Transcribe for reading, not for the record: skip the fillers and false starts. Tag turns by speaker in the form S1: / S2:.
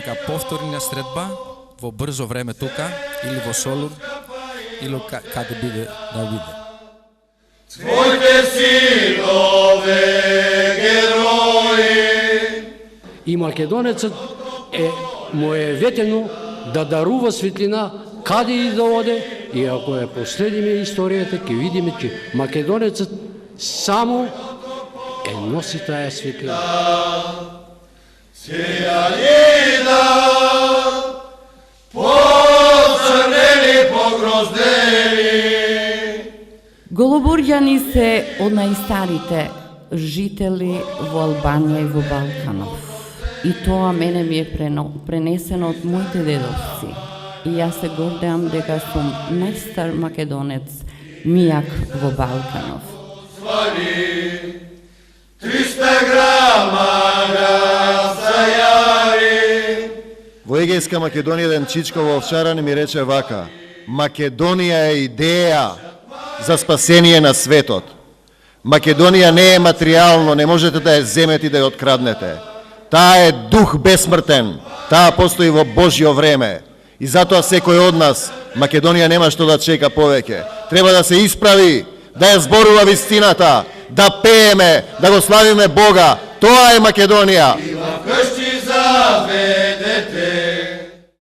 S1: дека повторна средба во брзо време тука, или во Солун, или каде биде да биде.
S2: Твоите синове герои.
S3: И македонецот му е ветено да дарува светлина каде и да оде, и ако ја последиме историјата, ќе видиме че македонецот само носи таа светлина.
S2: Сејалида, поцрнели, погроздели.
S4: Голобурѓани се од најстарите жители во Албанија и во Балканов. И тоа мене ми е пренесено од моите дедовци. И јас се гордеам дека сум најстар македонец мијак во Балканов.
S2: Свали 300 грама зајари.
S5: Во Егејска Македонија еден чичко во овчарани ми рече вака: Македонија е идеја за спасение на светот. Македонија не е материјално, не можете да ја земете и да ја откраднете. Таа е дух бесмртен, таа постои во Божјо време. И затоа секој од нас, Македонија нема што да чека повеќе. Треба да се исправи, да ја зборува вистината, да пееме, да го славиме Бога. Тоа е Македонија.